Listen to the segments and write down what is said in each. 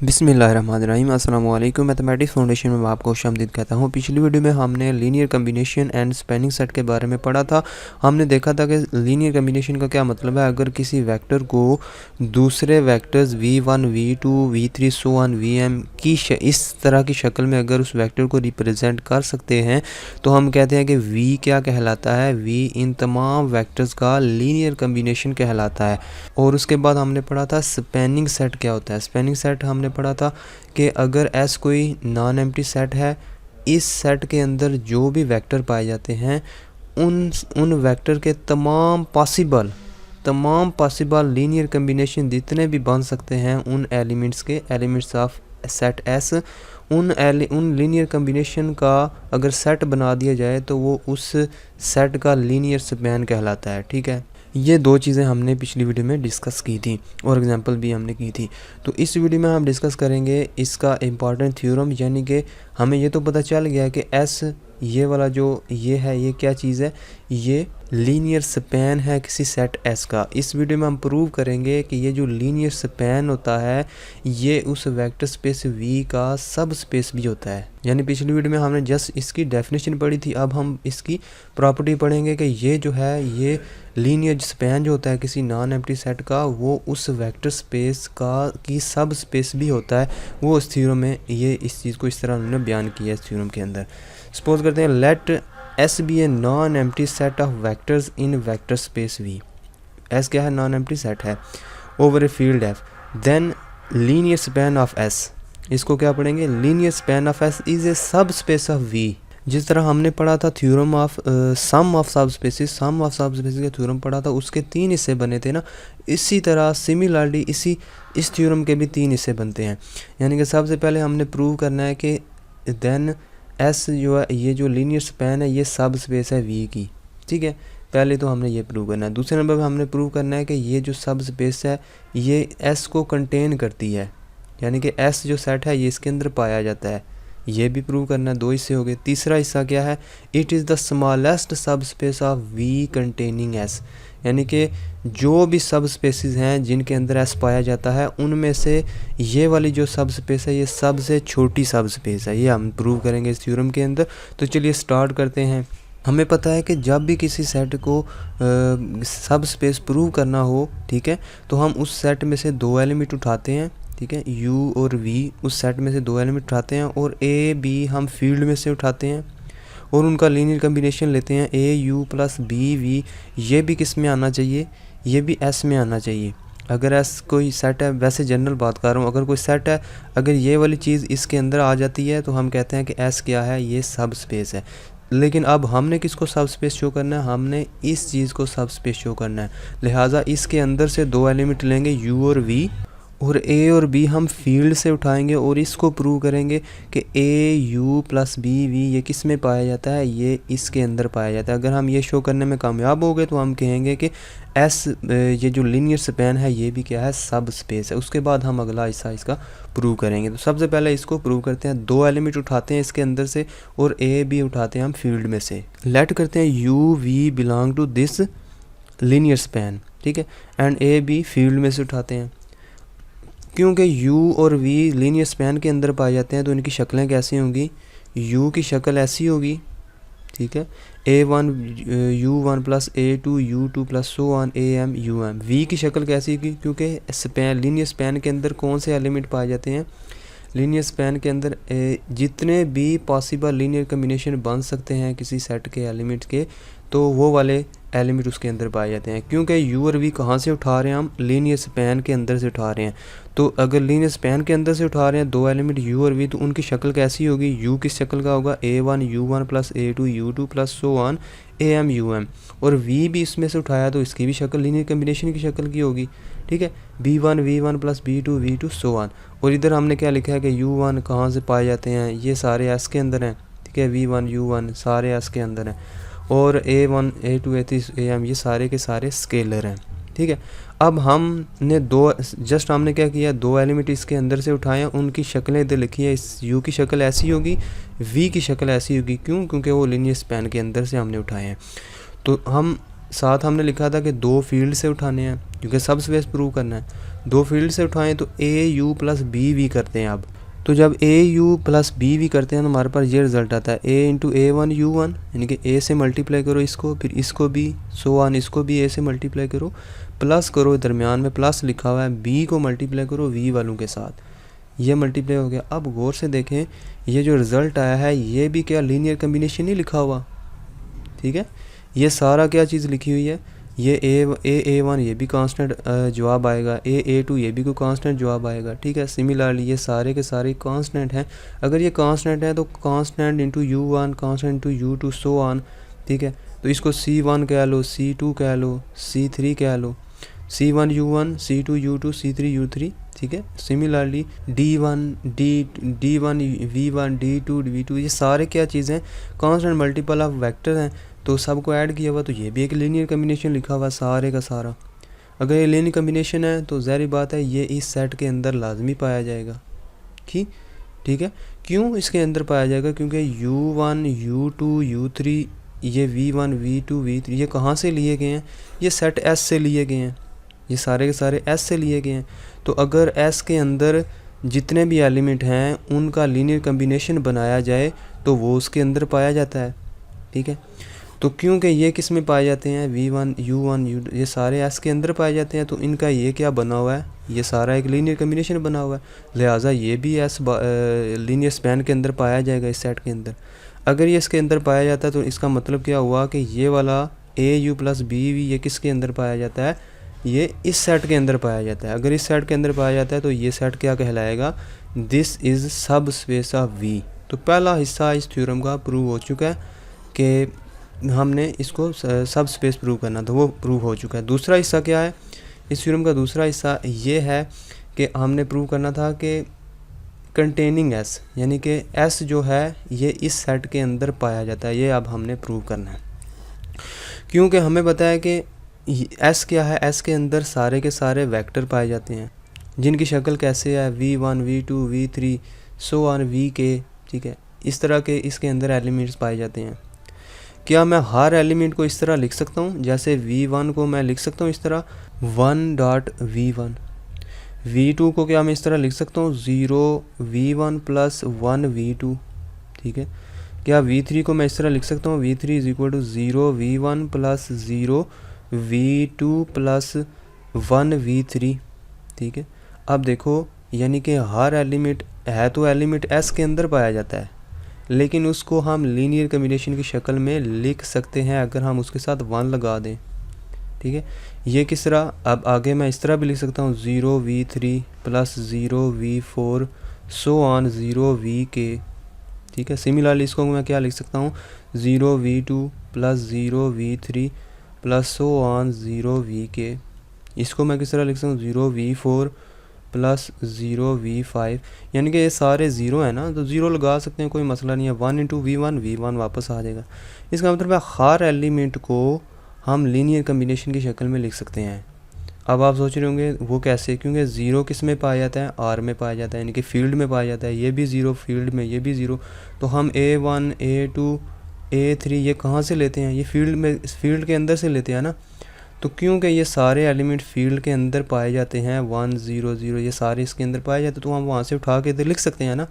बिस्मिल्लाहिर्रहमानिर्रहीम अस्सलाम वालेकुम। मैथमेटिक्स फाउंडेशन में आपको खुशामदीद कहता हूँ। पिछली वीडियो में हमने linear combination and spanning set के बारे में पढ़ा था। हमने देखा था कि लीनियर कम्बिनेशन का क्या मतलब है। अगर किसी वेक्टर को दूसरे vectors v1 v2 v3 so on vm की इस तरह की शक्ल में अगर उस वेक्टर को रिप्रेजेंट कर सकते हैं तो हम कहते हैं कि v क्या कहलाता है, v इन तमाम वेक्टर्स का लीनियर कम्बिनेशन कहलाता है। और उसके बाद हमने पढ़ा था स्पैनिंग सेट क्या होता है। स्पैनिंग सेट हमने पढ़ा था कि अगर S कोई नॉन एम्प्टी सेट है, इस सेट के अंदर जो भी वेक्टर पाए जाते हैं उन वेक्टर के तमाम पॉसिबल लीनियर कम्बिनेशन जितने भी बन सकते हैं उन एलिमेंट्स ऑफ सेट S, उन लीनियर कम्बिनेशन का अगर सेट बना दिया जाए तो वो उस सेट का लीनियर स्पैन कहलाता है। ठीक है, ये दो चीज़ें हमने पिछली वीडियो में डिस्कस की थी और एग्जांपल भी हमने की थी। तो इस वीडियो में हम डिस्कस करेंगे इसका इम्पॉर्टेंट थ्योरम, यानी कि हमें ये तो पता चल गया कि S ये वाला जो ये है ये क्या चीज़ है, ये लीनियर स्पैन है किसी सेट S का। इस वीडियो में हम प्रूव करेंगे कि ये जो लीनियर स्पैन होता है ये उस वेक्टर स्पेस V का सब स्पेस भी होता है। यानी पिछली वीडियो में हमने जस्ट इसकी डेफिनेशन पढ़ी थी, अब हम इसकी प्रॉपर्टी पढ़ेंगे कि ये जो है ये लीनियर स्पैन जो होता है किसी नॉन एम्प्टी सेट का वो उस वेक्टर स्पेस की सब स्पेस भी होता है। वो इस थ्योरम में ये इस चीज़ को इस तरह उन्होंने बयान किया इस थ्योरम के अंदर। सपोज करते हैं let S be a non empty set of vectors in vector space V। S क्या है, नॉन एम्प्टी सेट है over a field F। Then linear span of S, इसको क्या पढ़ेंगे, linear span of S is a sub space of V। जिस तरह हमने पढ़ा था theorem of sum of sub spaces का थ्योरम पढ़ा था, उसके 3 हिस्से बने थे ना। इसी तरह सिमिलरली इस थ्योरम के भी 3 हिस्से बनते हैं। यानी कि सबसे पहले हमने प्रूव करना है कि देन S जो है ये जो लीनियर स्पैन है ये सब स्पेस है V की। ठीक है, पहले तो हमने ये प्रूव करना है। दूसरे नंबर पर हमने प्रूव करना है कि ये जो सब स्पेस है ये S को कंटेन करती है, यानी कि S जो सेट है ये इसके अंदर पाया जाता है। ये भी प्रूव करना है, 2 हिस्से हो गए। तीसरा हिस्सा क्या है, it is the smallest sub space of V containing S, यानी कि जो भी सब स्पेसिस हैं जिनके अंदर S पाया जाता है उनमें से ये वाली जो सब स्पेस है ये सबसे छोटी सब स्पेस है। ये हम प्रूव करेंगे इस थ्योरम के अंदर। तो चलिए स्टार्ट करते हैं। हमें पता है कि जब भी किसी सेट को सब स्पेस प्रूव करना हो, ठीक है, तो हम उस सेट में से 2 एलिमेंट उठाते हैं। ठीक है, U और V उस सेट में से 2 एलिमेंट उठाते हैं और A B हम फील्ड में से उठाते हैं और उनका लीनियर कम्बिनेशन लेते हैं A U plus B V। ये भी किस में आना चाहिए, ये भी S में आना चाहिए। अगर S कोई सेट है, वैसे जनरल बात कर रहा हूँ, अगर कोई सेट है अगर ये वाली चीज़ इसके अंदर आ जाती है तो हम कहते हैं कि S क्या है, ये सब स्पेस है। लेकिन अब हमने किसको सब स्पेस शो करना है, हमने इस चीज़ को सब स्पेस शो करना है। लिहाजा इसके अंदर से 2 एलिमेंट लेंगे U और V, और A और B हम फील्ड से उठाएंगे और इसको प्रूव करेंगे कि A U plus B V ये किस में पाया जाता है, ये इसके अंदर पाया जाता है। अगर हम ये शो करने में कामयाब हो गए तो हम कहेंगे कि S ये जो लीनियर स्पैन है ये भी क्या है, सब स्पेस है। उसके बाद हम अगला हिस्सा इसका प्रूव करेंगे। तो सबसे पहले इसको प्रूव करते हैं। 2 एलिमेंट उठाते हैं इसके अंदर से और A B उठाते हैं हम फील्ड में से। लेट करते हैं U V belong to this linear span, ठीक है, एंड A B फील्ड में से उठाते हैं। क्योंकि U और V लीनियर स्पैन के अंदर पाए जाते हैं तो इनकी शक्लें कैसी होंगी, U की शक्ल ऐसी होगी, ठीक है, A1 U1 plus A2 U2 plus so on AM UM। V की शक्ल कैसी होगी, क्योंकि लीनियर स्पैन के अंदर कौन से एलिमेंट पाए जाते हैं, लीनियर स्पैन के अंदर जितने भी पॉसिबल लीनियर कम्बिनेशन बन सकते हैं किसी सेट के एलिमेंट के, तो वो वाले एलिमेंट उसके अंदर पाए जाते हैं। क्योंकि U और V कहाँ से उठा रहे हैं, हम लीनियर स्पैन के अंदर से उठा रहे हैं। तो अगर लीनियर स्पैन के अंदर से उठा रहे हैं 2 एलिमेंट U और V, तो उनकी शक्ल कैसी होगी, U किस शक्ल का होगा, A1 U1 plus A2 U2 plus so on AM UM। और V भी इसमें से उठाया तो इसकी भी शक्ल लीनियर कम्बिनेशन की शक्ल की होगी, ठीक है, B1 V1 plus B2 V2 so on. और इधर हमने क्या लिखा है कि U1 कहाँ से पाए जाते हैं, ये सारे S के अंदर हैं, ठीक है, V1 U1 सारे S के अंदर हैं, और A1 A2 A3 AM ये सारे के सारे स्केलर हैं, ठीक है। अब हमने हमने क्या किया, 2 एलिमेंट इसके अंदर से उठाए हैं, उनकी शक्लें इधर लिखी है। इस U की शक्ल ऐसी होगी, V की शक्ल ऐसी होगी, क्यों, क्योंकि वो लीनियर स्पैन के अंदर से हमने उठाए हैं। तो हम साथ हमने लिखा था कि 2 फील्ड से उठाने हैं क्योंकि सब स्पेस प्रूव करना है। दो फील्ड से उठाएं तो A U plus B V करते हैं। अब तो जब A U plus B V करते हैं तो हमारे पास ये रिज़ल्ट आता है A into A one U one, यानी कि ए से मल्टीप्लाई करो इसको, फिर इसको भी सो ऑन, इसको भी ए से मल्टीप्लाई करो, प्लस करो, दरमियान में प्लस लिखा हुआ है, बी को मल्टीप्लाई करो वी वालों के साथ, ये मल्टीप्लाई हो गया। अब गौर से देखें ये जो रिज़ल्ट आया है ये भी क्या लीनियर कम्बिनेशन ही लिखा हुआ, ठीक है। ये सारा क्या चीज़ लिखी हुई है, ये ए वन ये भी कांस्टेंट जवाब आएगा, ए टू ये भी कोई कांस्टेंट जवाब आएगा, ठीक है। सिमिलरली ये सारे के सारे कांस्टेंट हैं। अगर ये कांस्टेंट है तो constant into u one, constant into u two, so on, ठीक है। तो इसको C1 कह लो, C2 कह लो, C3 कह लो, C1 U1, C2 U2, C3 U3, ठीक है। Similarly D1 V1 D2 V2, ये सारे क्या चीज़ें कांस्टेंट मल्टीपल ऑफ वेक्टर हैं, तो सबको ऐड किया हुआ तो ये भी एक लीनियर कम्बिनेशन लिखा हुआ सारे का सारा। अगर ये लीनियर कम्बिनेशन है तो ज़ाहिर बात है ये इस सेट के अंदर लाजमी पाया जाएगा, ठीक है। क्यों इसके अंदर पाया जाएगा, क्योंकि U1 U2 U3 ये V1 V2 V3 ये कहाँ से लिए गए हैं, ये सेट S से लिए गए हैं, ये सारे के सारे S से लिए गए हैं। तो अगर S के अंदर जितने भी एलिमेंट हैं उनका लीनियर कम्बिनेशन बनाया जाए तो वो उसके अंदर पाया जाता है, ठीक है। तो क्योंकि ये किस में पाए जाते हैं, V1 U1 U2 ये सारे S के अंदर पाए जाते हैं, तो इनका ये क्या बना हुआ है, ये सारा एक लीनियर कम्बिनेशन बना हुआ है, लिहाजा ये भी S लीनियर स्पैन के अंदर पाया जाएगा इस सेट के अंदर। अगर ये इसके अंदर पाया जाता है तो इसका मतलब क्या हुआ कि ये वाला ए यू प्लस बी वी ये किसके अंदर पाया जाता है, ये इस सेट के अंदर पाया जाता है। अगर इस सेट के अंदर पाया जाता है तो ये सेट क्या कहलाएगा, दिस इज़ सब स्पेस ऑफ वी। तो पहला हिस्सा इस थ्योरम का प्रूव हो चुका है कि हमने इसको सब स्पेस प्रूव करना था, वो प्रूव हो चुका है। दूसरा हिस्सा क्या है, इस थ्योरम का दूसरा हिस्सा ये है कि हमने प्रूव करना था कि कंटेनिंग एस, यानी कि एस जो है ये इस सेट के अंदर पाया जाता है, ये अब हमने प्रूव करना है। क्योंकि हमें पता है कि एस क्या है, एस के अंदर सारे के सारे वेक्टर पाए जाते हैं जिनकी शक्ल कैसे है, V1 V2 V3 so on VK, ठीक है। इस तरह के इसके अंदर एलिमेंट्स पाए जाते हैं। क्या मैं हर एलिमेंट को इस तरह लिख सकता हूँ, जैसे V1 को मैं लिख सकता हूँ इस तरह 1.V1, V2 को क्या मैं इस तरह लिख सकता हूँ 0V1 प्लस 1V2, ठीक है। क्या V3 को मैं इस तरह लिख सकता हूँ V3 is equal to 0V1 plus 0V2 plus 1V3, ठीक है। अब देखो यानी कि हर एलिमेंट है तो एलिमेंट S के अंदर पाया जाता है, लेकिन उसको हम लीनियर कम्बिनेशन की शक्ल में लिख सकते हैं अगर हम उसके साथ 1 लगा दें, ठीक है। ये किस तरह, अब आगे मैं इस तरह भी लिख सकता हूँ 0V3 plus 0V4 so on 0VK, ठीक है। सिमिलरली इसको मैं क्या लिख सकता हूँ 0V2 plus 0V3 plus so on 0VK। इसको मैं किस तरह लिख सकता हूँ 0V4 प्लस 0V5, यानी कि ये सारे ज़ीरो है ना, तो ज़ीरो लगा सकते हैं, कोई मसला नहीं है। 1 इंटू V1 वापस आ जाएगा। इसका मतलब है हर एलिमेंट को हम लीनियर कम्बिनेशन की शक्ल में लिख सकते हैं। अब आप सोच रहे होंगे वो कैसे, क्योंकि ज़ीरो किस में पाया जाता है, R में पाया जाता है, यानी कि फील्ड में पाया जाता है। ये भी ज़ीरो फील्ड में, ये भी ज़ीरो, तो हम A1 A2 A3 ये कहाँ से लेते हैं, ये फील्ड में, फील्ड के अंदर से लेते हैं ना। तो क्योंकि ये सारे एलिमेंट फील्ड के अंदर पाए जाते हैं 1 0 0 ये सारे इसके अंदर पाए जाते हैं, तो हम वहाँ से उठा के इधर लिख सकते हैं ना।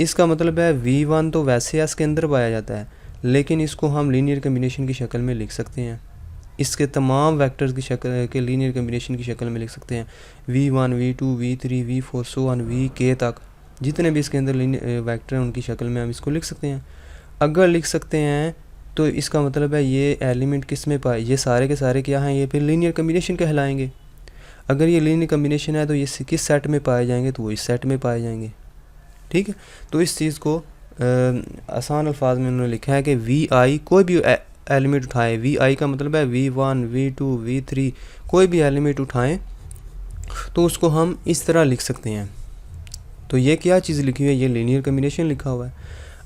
इसका मतलब है V1 तो वैसे S के अंदर पाया जाता है, लेकिन इसको हम लीनियर कम्बिनेशन की शक्ल में लिख सकते हैं, इसके तमाम वेक्टर्स की शक्ल के लीनियर कम्बिनेशन की शक्ल में लिख सकते हैं। V1 V2 V3 V4 so on VK तक जितने भी इसके अंदर वेक्टर हैं उनकी शक्ल में हम इसको लिख सकते हैं। अगर लिख सकते हैं तो इसका मतलब है ये एलिमेंट किस में पाए, ये सारे के सारे क्या हैं, ये फिर लीनियर कम्बिनेशन कहलाएंगे। अगर ये लीनियर कम्बिनेशन है तो ये किस सेट में पाए जाएंगे, तो वो इस सेट में पाए जाएंगे, ठीक है। तो इस चीज़ को आसान अल्फाज में उन्होंने लिखा है कि VI कोई भी एलिमेंट उठाएं, VI का मतलब है V1 V2 V3 कोई भी एलिमेंट उठाएं तो उसको हम इस तरह लिख सकते हैं। तो ये क्या चीज़ लिखी हुई है, ये लीनियर कम्बिनेशन लिखा हुआ है।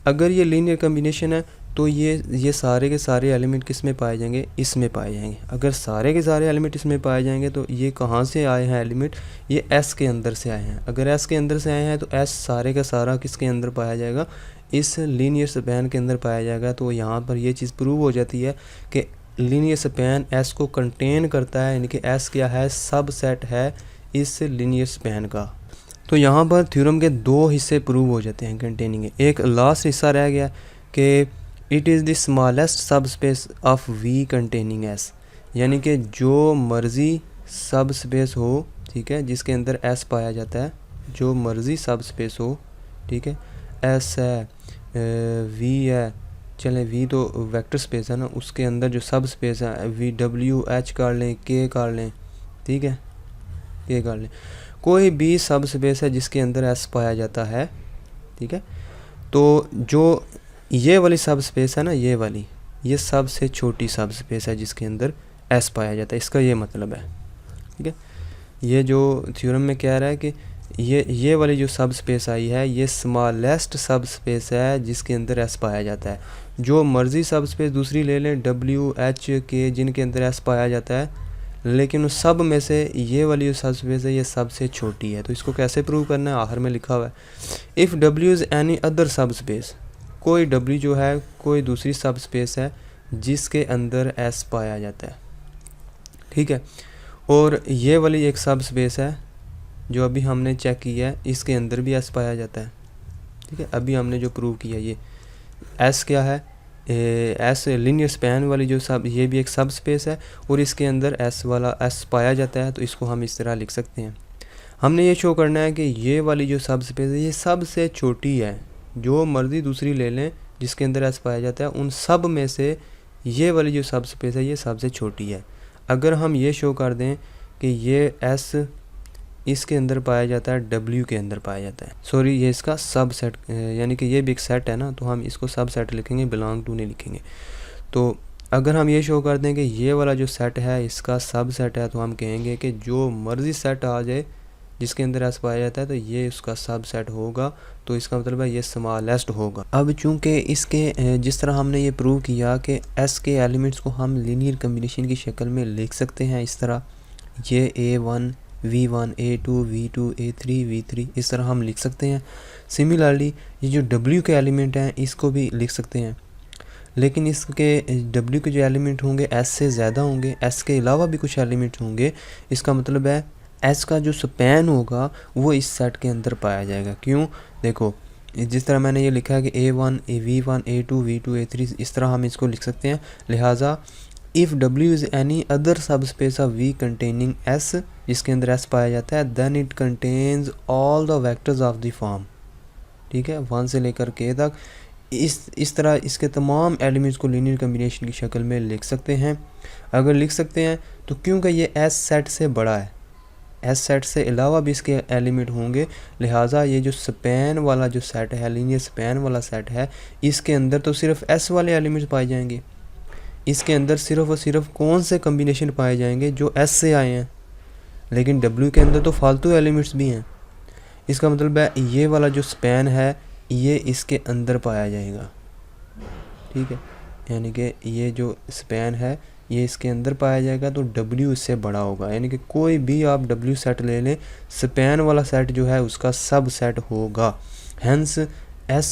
अगर ये लीनियर कम्बिनेशन है तो ये सारे के सारे एलिमेंट किस में पाए जाएंगे, इसमें पाए जाएंगे। अगर सारे के सारे एलिमेंट इसमें पाए जाएंगे तो ये कहाँ से आए हैं एलिमेंट, ये S के अंदर से आए हैं। अगर S के अंदर से आए हैं तो S सारे का सारा किसके अंदर पाया जाएगा, इस लीनियर स्पैन के अंदर पाया जाएगा। तो यहाँ पर ये चीज़ प्रूव हो जाती है कि लीनियर स्पैन S को कंटेन करता है, यानी कि S क्या है, सब सेट है इस लीनियर स्पैन का। तो यहाँ पर थ्योरम के दो हिस्से प्रूव हो जाते हैं कंटेनिंग। एक लास्ट हिस्सा रह गया कि it is the smallest sub space of V containing S, यानी कि जो मर्ज़ी सब स्पेस हो, ठीक है, जिसके अंदर एस पाया जाता है, जो मर्ज़ी सब स्पेस हो, ठीक है, एस है, वी है, चलें वी तो वेक्टर स्पेस है ना, उसके अंदर जो सब स्पेस है वी डब्ल्यू एच कर लें, के कर लें, ठीक है, के कर लें, कोई भी सब स्पेस है जिसके अंदर एस पाया जाता है, ठीक है। तो जो ये वाली सब स्पेस है ना, ये वाली, ये सबसे छोटी सब स्पेस है जिसके अंदर एस पाया जाता है, इसका ये मतलब है, ठीक है। ये जो थ्योरम में कह रहा है कि ये वाली जो सब स्पेस आई है ये स्मॉलेस्ट सब स्पेस है जिसके अंदर एस पाया जाता है। जो मर्ज़ी सब स्पेस दूसरी ले लें, डब्ल्यू एच के, जिनके अंदर एस पाया जाता है, लेकिन उस सब में से ये वाली जो सब स्पेस है ये सबसे छोटी है। तो इसको कैसे प्रूव करना है, आखिर में लिखा हुआ है if W is any other सब स्पेस, कोई डब्ल्यू जो है कोई दूसरी सब स्पेस है जिसके अंदर एस पाया जाता है, ठीक है, और ये वाली एक सब स्पेस है जो अभी हमने चेक किया है, इसके अंदर भी एस पाया जाता है, ठीक है। अभी हमने जो प्रूव किया ये एस क्या है, एस लीनियर स्पैन वाली जो सब, ये भी एक सब स्पेस है और इसके अंदर एस वाला एस पाया जाता है, तो इसको हम इस तरह लिख सकते हैं। हमने ये शो करना है कि ये वाली जो सब स्पेस है ये सबसे छोटी है, जो मर्ज़ी दूसरी ले लें जिसके अंदर एस पाया जाता है, उन सब में से ये वाली जो सब स्पेस है ये सबसे छोटी है। अगर हम ये शो कर दें कि ये एस इसके अंदर पाया जाता है, डब्ल्यू के अंदर पाया जाता है, सॉरी ये इसका सब सेट, यानी कि ये भी एक सेट है ना, तो हम इसको सब सेट लिखेंगे, बिलोंग टू नहीं लिखेंगे। तो अगर हम ये शो कर दें कि ये वाला जो सेट है इसका सब सेट है, तो हम कहेंगे कि जो मर्ज़ी सेट आ जाए जिसके अंदर एस पाया जाता है तो ये उसका सब सेट होगा, तो इसका मतलब है ये स्मॉलेस्ट होगा। अब चूँकि इसके जिस तरह हमने ये प्रूव किया कि एस के एलिमेंट्स को हम लीनियर कम्बिनेशन की शक्ल में लिख सकते हैं, इस तरह ये A1 V1 A2 V2 A3 V3 इस तरह हम लिख सकते हैं। सिमिलरली ये जो W के एलिमेंट हैं इसको भी लिख सकते हैं, लेकिन इसके W के जो एलिमेंट होंगे S से ज़्यादा होंगे, S के अलावा भी कुछ एलिमेंट होंगे। इसका मतलब है S का जो स्पैन होगा वो इस सेट के अंदर पाया जाएगा। क्यों, देखो जिस तरह मैंने ये लिखा है कि A1 V1 A2 V2 A3 इस तरह हम इसको लिख सकते हैं। लिहाजा if W is any other सब space of V containing S, जिसके अंदर S पाया जाता है, then it contains all the vectors of the form, ठीक है, 1 से लेकर K तक। इस तरह इसके तमाम एलिमेंट्स को लीनियर कम्बिनेशन की शक्ल में लिख सकते हैं। अगर लिख सकते हैं तो क्योंकि ये S सेट से बड़ा है, S सेट से अलावा भी इसके एलिमेंट होंगे, लिहाजा ये जो स्पैन वाला जो सेट है, लीनियर स्पैन वाला सेट है, इसके अंदर तो सिर्फ S वाले एलिमेंट्स पाए जाएंगे। इसके अंदर सिर्फ और सिर्फ कौन से कम्बिनेशन पाए जाएंगे, जो S से आए हैं, लेकिन W के अंदर तो फालतू एलिमेंट्स भी हैं। इसका मतलब है ये वाला जो स्पैन है ये इसके अंदर पाया जाएगा, ठीक है, यानी कि ये जो स्पैन है ये इसके अंदर पाया जाएगा, तो W इससे बड़ा होगा। यानी कि कोई भी आप W सेट ले लें, स्पैन वाला सेट जो है उसका सब सेट होगा। Hence S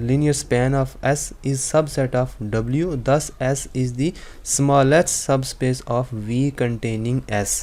linear span of S is subset of W, thus S is the smallest subspace of V containing S।